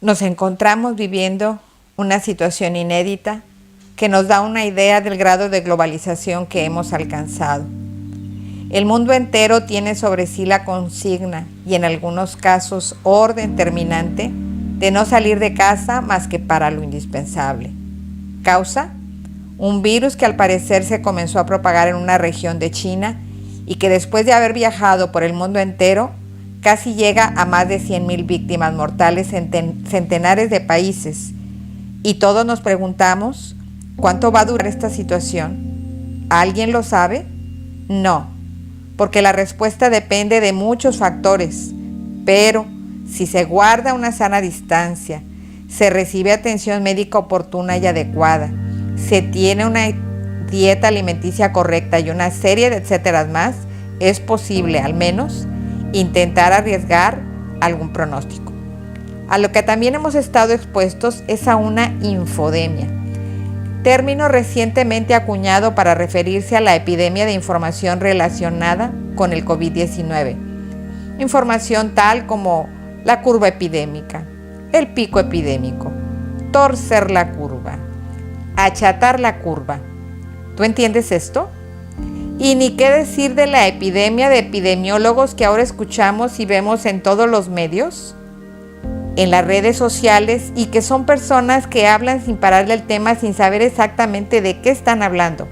Nos encontramos viviendo una situación inédita que nos da una idea del grado de globalización que hemos alcanzado. El mundo entero tiene sobre sí la consigna y en algunos casos orden terminante de no salir de casa más que para lo indispensable. ¿Causa? Un virus que al parecer se comenzó a propagar en una región de China y que después de haber viajado por el mundo entero, casi llega a más de 100,000 víctimas mortales en centenares de países. Y todos nos preguntamos, ¿cuánto va a durar esta situación? ¿Alguien lo sabe? No, porque la respuesta depende de muchos factores, pero si se guarda una sana distancia, se recibe atención médica oportuna y adecuada, se tiene una dieta alimenticia correcta y una serie de etcéteras más, es posible, al menos, intentar arriesgar algún pronóstico. A lo que también hemos estado expuestos es a una infodemia, término recientemente acuñado para referirse a la epidemia de información relacionada con el COVID-19. Información tal como la curva epidémica, el pico epidémico, torcer la curva, achatar la curva. ¿Tú entiendes esto? Y ni qué decir de la epidemia de epidemiólogos que ahora escuchamos y vemos en todos los medios, en las redes sociales, y que son personas que hablan sin pararle el tema sin saber exactamente de qué están hablando.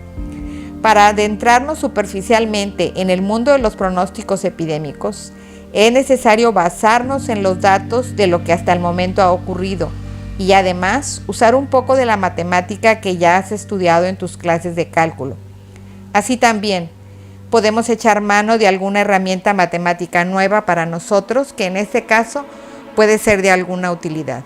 Para adentrarnos superficialmente en el mundo de los pronósticos epidémicos, es necesario basarnos en los datos de lo que hasta el momento ha ocurrido y además usar un poco de la matemática que ya has estudiado en tus clases de cálculo. Así también podemos echar mano de alguna herramienta matemática nueva para nosotros que en este caso puede ser de alguna utilidad.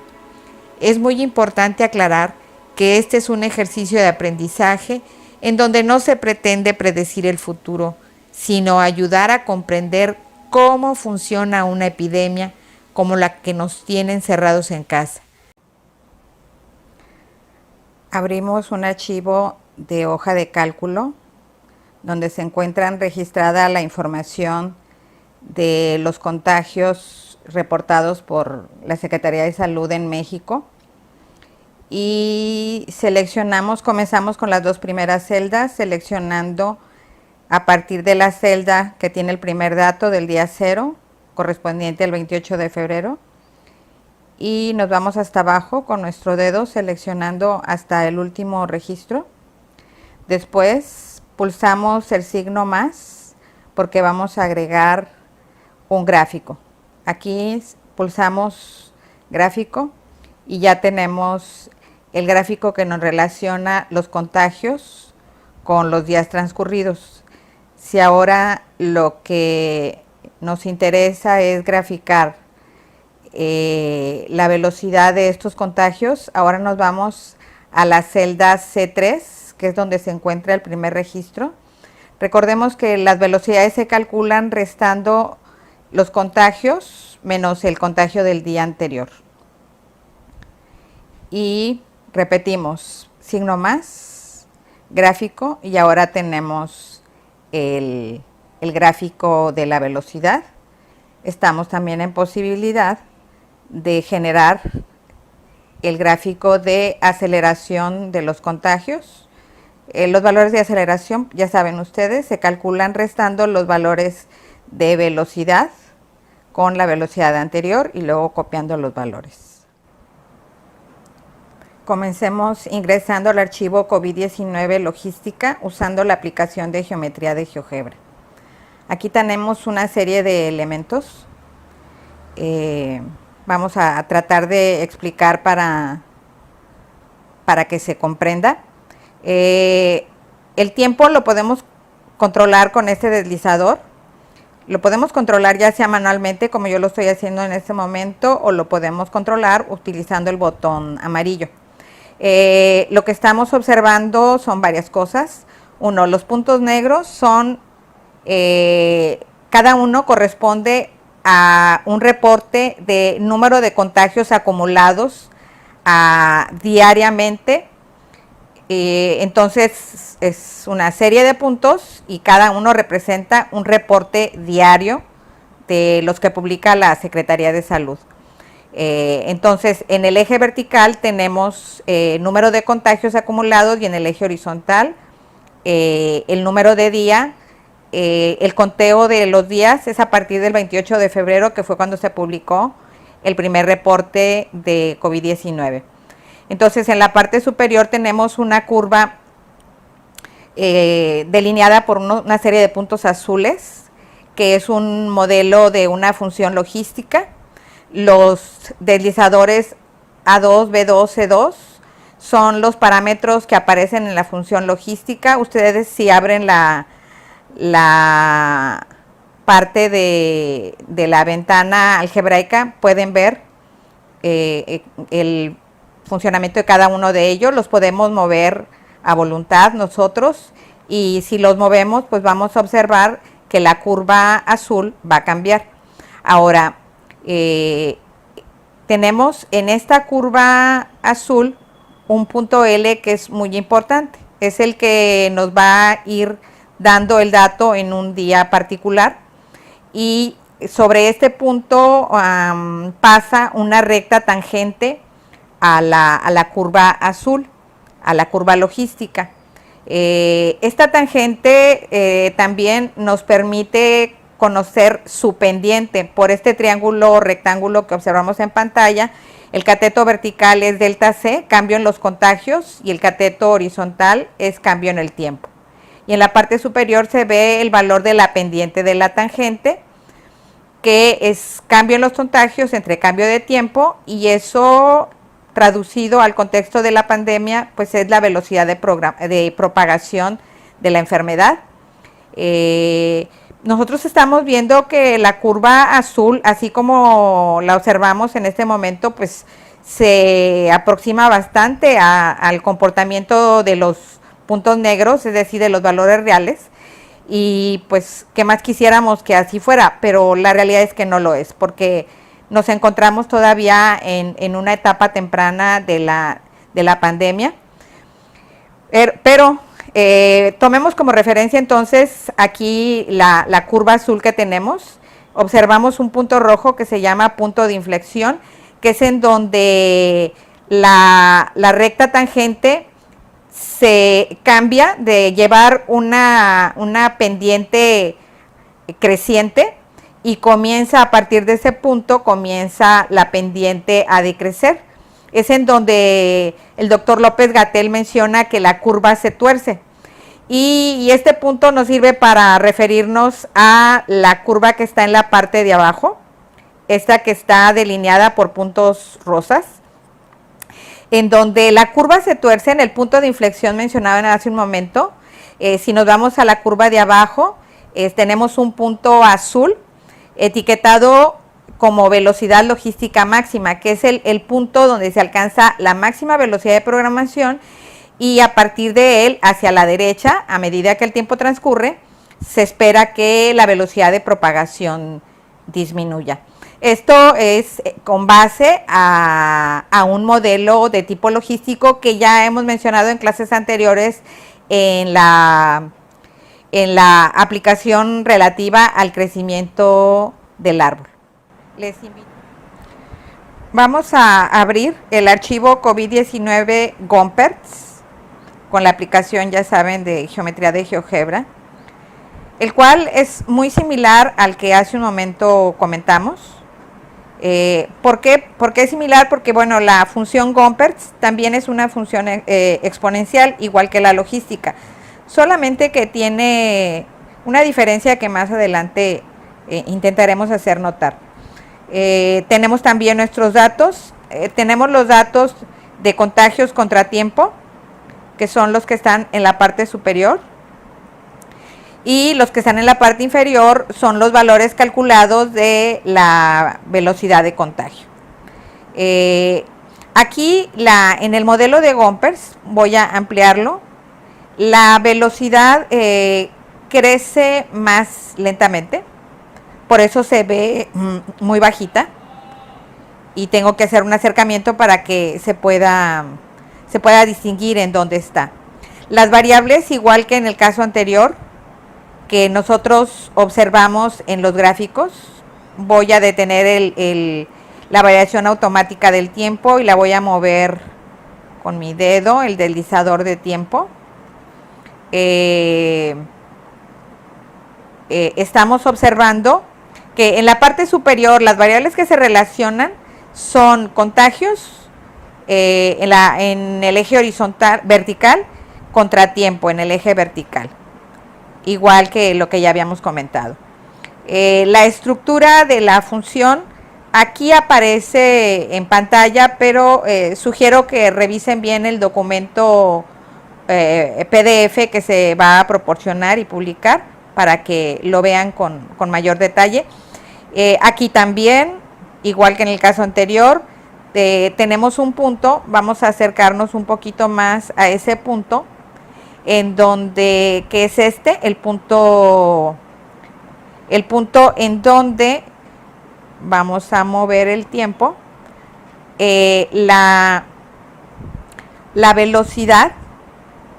Es muy importante aclarar que este es un ejercicio de aprendizaje en donde no se pretende predecir el futuro, sino ayudar a comprender cómo funciona una epidemia como la que nos tiene encerrados en casa. Abrimos un archivo de hoja de cálculo donde se encuentran registrada la información de los contagios reportados por la Secretaría de Salud en México y comenzamos con las dos primeras celdas, seleccionando a partir de la celda que tiene el primer dato del día 0, correspondiente al 28 de febrero, y nos vamos hasta abajo con nuestro dedo seleccionando hasta el último registro. Después pulsamos el signo más porque vamos a agregar un gráfico. Aquí pulsamos gráfico y ya tenemos el gráfico que nos relaciona los contagios con los días transcurridos. Si ahora lo que nos interesa es graficar la velocidad de estos contagios, ahora nos vamos a la celda C3, que es donde se encuentra el primer registro. Recordemos que las velocidades se calculan restando los contagios menos el contagio del día anterior. Y repetimos, signo más, gráfico, y ahora tenemos el gráfico de la velocidad. Estamos también en posibilidad de generar el gráfico de aceleración de los contagios. Los valores de aceleración, ya saben ustedes, se calculan restando los valores de velocidad con la velocidad anterior y luego copiando los valores. Comencemos ingresando al archivo COVID-19 logística usando la aplicación de geometría de GeoGebra. Aquí tenemos una serie de elementos. Vamos a tratar de explicar para que se comprenda. El tiempo lo podemos controlar con este deslizador. Lo podemos controlar ya sea manualmente, como yo lo estoy haciendo en este momento, o lo podemos controlar utilizando el botón amarillo. Lo que estamos observando son varias cosas. Uno, los puntos negros son, cada uno corresponde a un reporte de número de contagios acumulados diariamente. Entonces es una serie de puntos y cada uno representa un reporte diario de los que publica la Secretaría de Salud. Entonces, en el eje vertical tenemos número de contagios acumulados y en el eje horizontal el número de día. El conteo de los días es a partir del 28 de febrero, que fue cuando se publicó el primer reporte de COVID-19. Entonces, en la parte superior tenemos una curva delineada por una serie de puntos azules, que es un modelo de una función logística. Los deslizadores A2, B2, C2 son los parámetros que aparecen en la función logística. Ustedes, si abren la parte de la ventana algebraica, pueden ver el funcionamiento de cada uno de ellos. Los podemos mover a voluntad nosotros, y si los movemos, pues vamos a observar que la curva azul va a cambiar. Ahora, tenemos en esta curva azul un punto L que es muy importante. Es el que nos va a ir dando el dato en un día particular, y sobre este punto pasa una recta tangente a la curva azul, a la curva logística. Esta tangente también nos permite conocer su pendiente por este triángulo rectángulo que observamos en pantalla. El cateto vertical es delta C, cambio en los contagios, y el cateto horizontal es cambio en el tiempo. Y en la parte superior se ve el valor de la pendiente de la tangente, que es cambio en los contagios entre cambio de tiempo, y eso, traducido al contexto de la pandemia, pues es la velocidad de propagación de la enfermedad. Nosotros estamos viendo que la curva azul, así como la observamos en este momento, pues se aproxima bastante al comportamiento de los puntos negros, es decir, de los valores reales. Y pues, ¿qué más quisiéramos que así fuera? Pero la realidad es que no lo es, porque nos encontramos todavía en una etapa temprana de la pandemia. Pero tomemos como referencia entonces aquí la curva azul que tenemos. Observamos un punto rojo que se llama punto de inflexión, que es en donde la recta tangente se cambia de llevar una pendiente creciente, y comienza, a partir de ese punto, comienza la pendiente a decrecer. Es en donde el doctor López-Gatell menciona que la curva se tuerce. Y este punto nos sirve para referirnos a la curva que está en la parte de abajo, esta que está delineada por puntos rosas, en donde la curva se tuerce en el punto de inflexión mencionado hace un momento. Si nos vamos a la curva de abajo, tenemos un punto azul etiquetado como velocidad logística máxima, que es el punto donde se alcanza la máxima velocidad de programación, y a partir de él, hacia la derecha, a medida que el tiempo transcurre, se espera que la velocidad de propagación disminuya. Esto es con base a un modelo de tipo logístico que ya hemos mencionado en clases anteriores en la aplicación relativa al crecimiento del árbol. Les invito. Vamos a abrir el archivo COVID-19 Gompertz con la aplicación, ya saben, de geometría de GeoGebra, el cual es muy similar al que hace un momento comentamos. ¿Por qué es similar? Porque, bueno, la función Gompertz también es una función exponencial, igual que la logística, solamente que tiene una diferencia que más adelante intentaremos hacer notar. Tenemos también nuestros datos, tenemos los datos de contagios contratiempo, que son los que están en la parte superior, y los que están en la parte inferior son los valores calculados de la velocidad de contagio. Aquí en el modelo de Gompertz, voy a ampliarlo, la velocidad crece más lentamente, por eso se ve muy bajita, y tengo que hacer un acercamiento para que se pueda distinguir en dónde está. Las variables, igual que en el caso anterior, que nosotros observamos en los gráficos, voy a detener la variación automática del tiempo y la voy a mover con mi dedo, el deslizador de tiempo. Estamos observando que en la parte superior las variables que se relacionan son contagios en el eje horizontal, vertical, contra tiempo en el eje vertical, igual que lo que ya habíamos comentado. La estructura de la función aquí aparece en pantalla, pero sugiero que revisen bien el documento PDF que se va a proporcionar y publicar para que lo vean con mayor detalle. Aquí también, igual que en el caso anterior, tenemos un punto, vamos a acercarnos un poquito más a ese punto, en donde, que es el punto en donde vamos a mover el tiempo, la velocidad.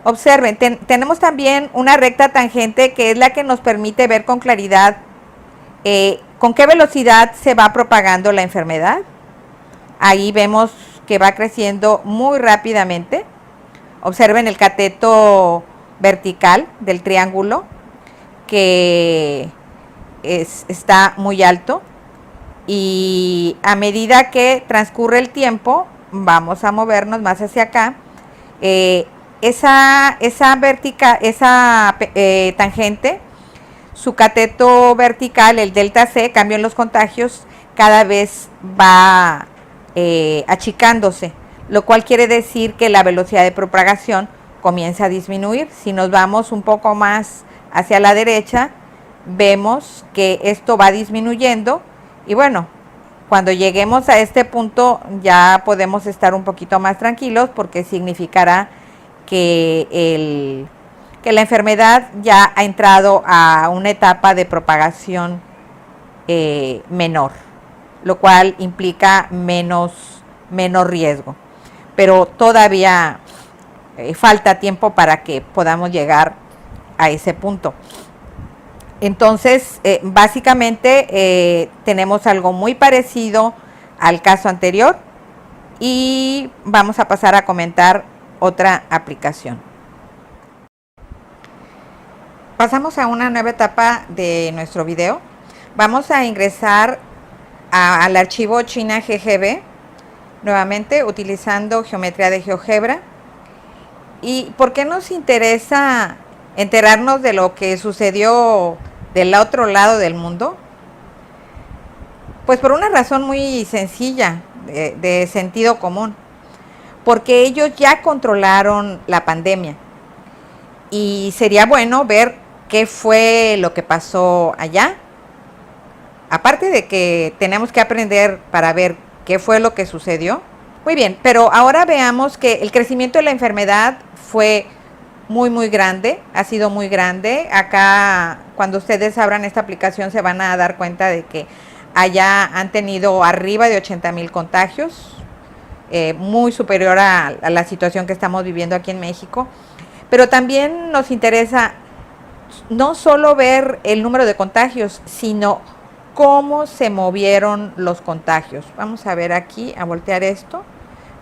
Observen, tenemos también una recta tangente que es la que nos permite ver con claridad con qué velocidad se va propagando la enfermedad. Ahí vemos que va creciendo muy rápidamente. Observen el cateto vertical del triángulo, que está muy alto, y a medida que transcurre el tiempo vamos a movernos más hacia acá. Esa tangente, su cateto vertical, el delta C, cambio en los contagios, cada vez va achicándose, lo cual quiere decir que la velocidad de propagación comienza a disminuir. Si nos vamos un poco más hacia la derecha, vemos que esto va disminuyendo, y bueno, cuando lleguemos a este punto ya podemos estar un poquito más tranquilos, porque significará que la enfermedad ya ha entrado a una etapa de propagación menor, lo cual implica menos riesgo, pero todavía falta tiempo para que podamos llegar a ese punto. Entonces, básicamente tenemos algo muy parecido al caso anterior, y vamos a pasar a comentar otra aplicación. Pasamos a una nueva etapa de nuestro video. Vamos a ingresar al archivo China GGB, nuevamente utilizando geometría de GeoGebra. ¿Y por qué nos interesa enterarnos de lo que sucedió del otro lado del mundo? Pues por una razón muy sencilla, de sentido común, porque ellos ya controlaron la pandemia, y sería bueno ver qué fue lo que pasó allá. Aparte de que tenemos que aprender para ver qué fue lo que sucedió. Muy bien, pero ahora veamos que el crecimiento de la enfermedad fue muy grande, ha sido muy grande. Acá, cuando ustedes abran esta aplicación, se van a dar cuenta de que allá han tenido arriba de 80,000 contagios, muy superior a la situación que estamos viviendo aquí en México. Pero también nos interesa no solo ver el número de contagios, sino cómo se movieron los contagios. Vamos a ver aquí, a voltear esto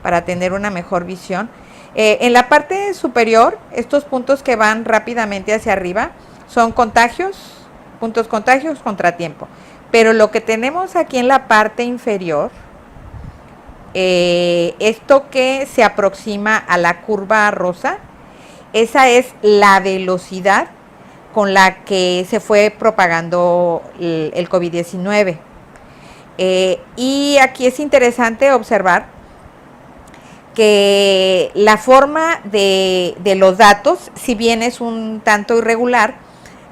para tener una mejor visión. En la parte superior, estos puntos que van rápidamente hacia arriba son contagios, puntos contagios, contratiempo. Pero lo que tenemos aquí en la parte inferior, esto que se aproxima a la curva rosa, esa es la velocidad con la que se fue propagando el COVID-19. Y aquí es interesante observar que la forma de los datos, si bien es un tanto irregular,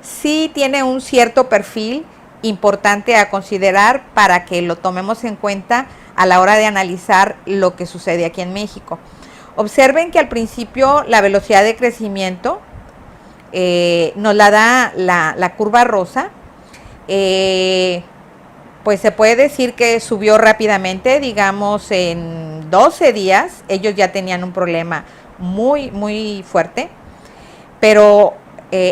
sí tiene un cierto perfil importante a considerar para que lo tomemos en cuenta a la hora de analizar lo que sucede aquí en México. Observen que al principio la velocidad de crecimiento nos la da la curva rosa. Pues se puede decir que subió rápidamente, digamos en 12 días, ellos ya tenían un problema muy fuerte, pero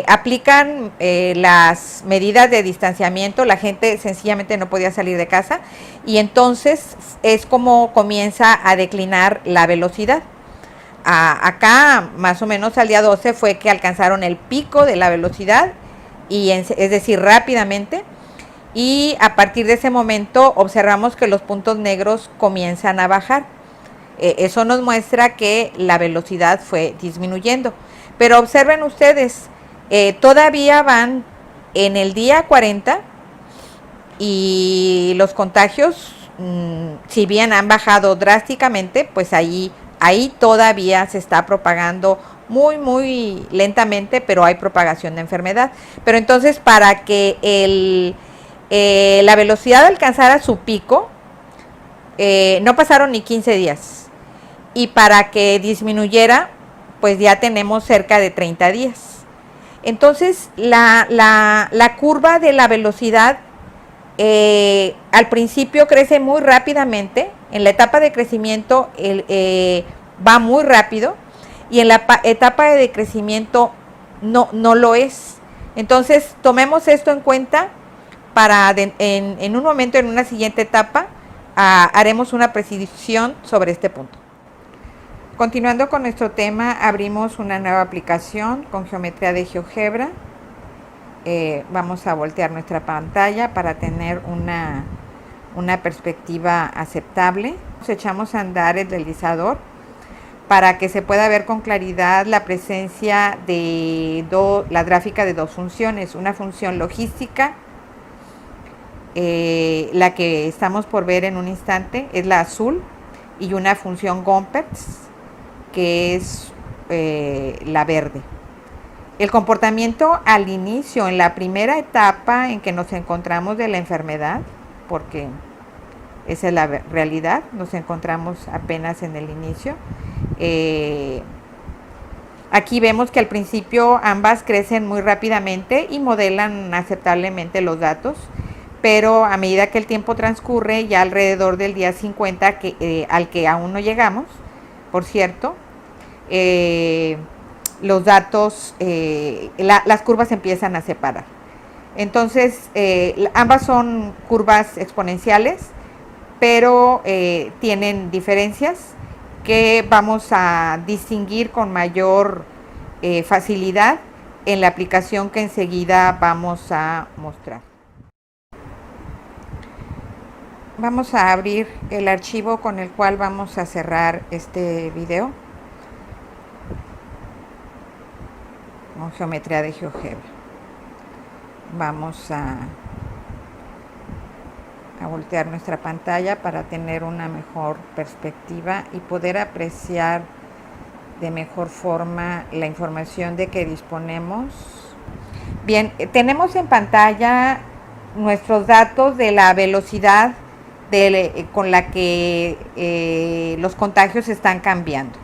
aplican las medidas de distanciamiento, la gente sencillamente no podía salir de casa y entonces es como comienza a declinar la velocidad. Acá más o menos al día 12 fue que alcanzaron el pico de la velocidad, es decir, rápidamente, y a partir de ese momento observamos que los puntos negros comienzan a bajar. Eso nos muestra que la velocidad fue disminuyendo. Pero observen ustedes, todavía van en el día 40 y los contagios, si bien han bajado drásticamente, pues ahí todavía se está propagando muy lentamente, pero hay propagación de enfermedad. Pero entonces, para que la velocidad alcanzara su pico, no pasaron ni 15 días. Y para que disminuyera, pues ya tenemos cerca de 30 días. Entonces, la curva de la velocidad al principio crece muy rápidamente. En la etapa de crecimiento va muy rápido y en la etapa de decrecimiento no lo es. Entonces, tomemos esto en cuenta para en un momento, en una siguiente etapa, haremos una precisión sobre este punto. Continuando con nuestro tema, abrimos una nueva aplicación con geometría de GeoGebra. Vamos a voltear nuestra pantalla para tener una perspectiva aceptable. Echamos a andar el deslizador para que se pueda ver con claridad la presencia de la gráfica de dos funciones, una función logística, la que estamos por ver en un instante es la azul, y una función Gompertz, que es la verde. El comportamiento al inicio, en la primera etapa en que nos encontramos de la enfermedad, porque esa es la realidad, nos encontramos apenas en el inicio. Aquí vemos que al principio ambas crecen muy rápidamente y modelan aceptablemente los datos, pero a medida que el tiempo transcurre, ya alrededor del día 50, al que aún no llegamos, por cierto, los datos, las curvas empiezan a separar. Entonces, ambas son curvas exponenciales, pero tienen diferencias que vamos a distinguir con mayor facilidad en la aplicación que enseguida vamos a mostrar. Vamos a abrir el archivo con el cual vamos a cerrar este video con geometría de GeoGebra. Vamos a voltear nuestra pantalla para tener una mejor perspectiva y poder apreciar de mejor forma la información de que disponemos. Bien, tenemos en pantalla nuestros datos de la velocidad con la que los contagios están cambiando,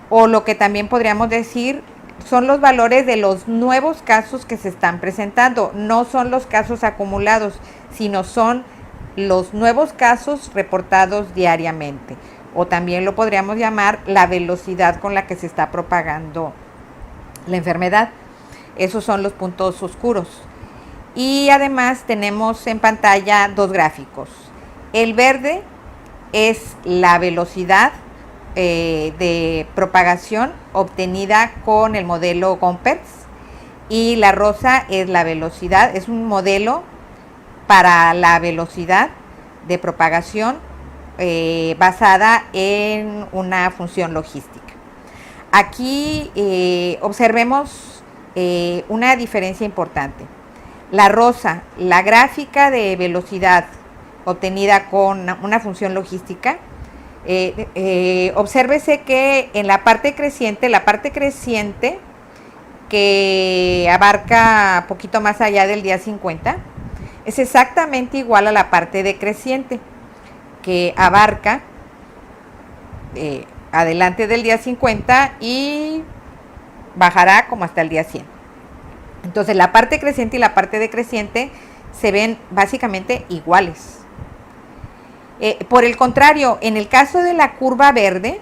o lo que también podríamos decir son los valores de los nuevos casos que se están presentando. No son los casos acumulados, sino son los nuevos casos reportados diariamente, o también lo podríamos llamar la velocidad con la que se está propagando la enfermedad. Esos son los puntos oscuros. Y además tenemos en pantalla dos gráficos. El verde es la velocidad de propagación obtenida con el modelo Gompertz, y la rosa es la velocidad, es un modelo para la velocidad de propagación basada en una función logística. Aquí observemos una diferencia importante. La rosa, la gráfica de velocidad obtenida con una función logística, obsérvese que en la parte creciente que abarca poquito más allá del día 50, es exactamente igual a la parte decreciente, que abarca adelante del día 50 y bajará como hasta el día 100. Entonces, la parte creciente y la parte decreciente se ven básicamente iguales. Por el contrario, en el caso de la curva verde,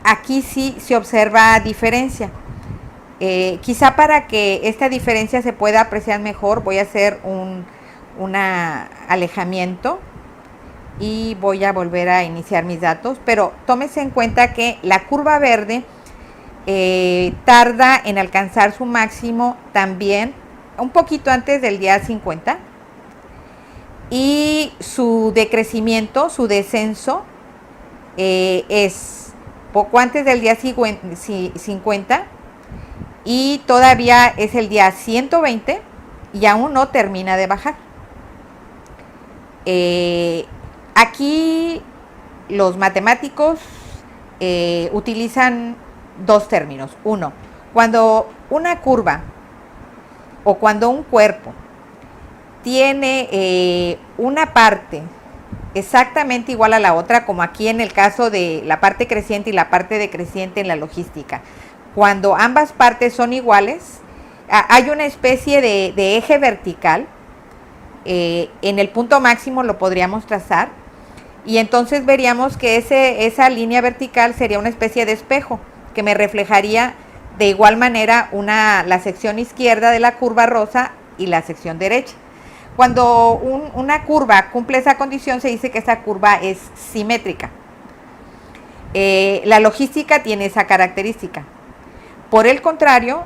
aquí sí se observa diferencia. Quizá para que esta diferencia se pueda apreciar mejor, voy a hacer un alejamiento y voy a volver a iniciar mis datos, pero tómese en cuenta que la curva verde tarda en alcanzar su máximo también un poquito antes del día 50 y su decrecimiento, su descenso es poco antes del día 50 y todavía es el día 120 y aún no termina de bajar. Aquí los matemáticos utilizan dos términos. Uno, cuando una curva o cuando un cuerpo tiene una parte exactamente igual a la otra, como aquí en el caso de la parte creciente y la parte decreciente en la logística, cuando ambas partes son iguales, hay una especie de eje vertical. En el punto máximo lo podríamos trazar y entonces veríamos que esa línea vertical sería una especie de espejo que me reflejaría de igual manera la sección izquierda de la curva rosa y la sección derecha. Cuando una curva cumple esa condición, se dice que esa curva es simétrica. La logística tiene esa característica. Por el contrario,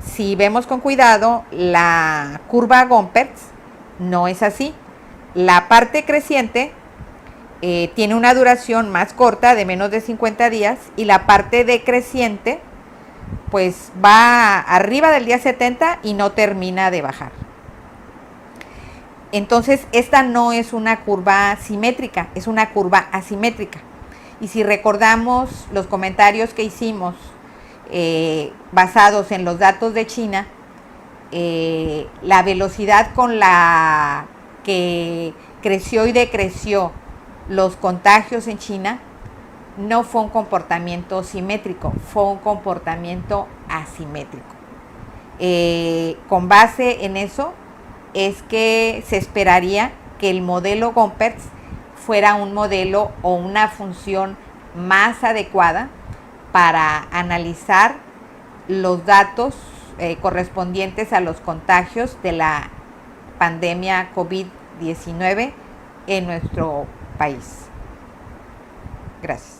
si vemos con cuidado, la curva Gompertz no es así. La parte creciente tiene una duración más corta, de menos de 50 días, y la parte decreciente pues va arriba del día 70 y no termina de bajar. Entonces, esta no es una curva simétrica, es una curva asimétrica. Y si recordamos los comentarios que hicimos basados en los datos de China, la velocidad con la que creció y decreció los contagios en China no fue un comportamiento simétrico, fue un comportamiento asimétrico. Con base en eso es que se esperaría que el modelo Gompertz fuera un modelo o una función más adecuada para analizar los datos correspondientes a los contagios de la pandemia COVID-19 en nuestro país. Gracias.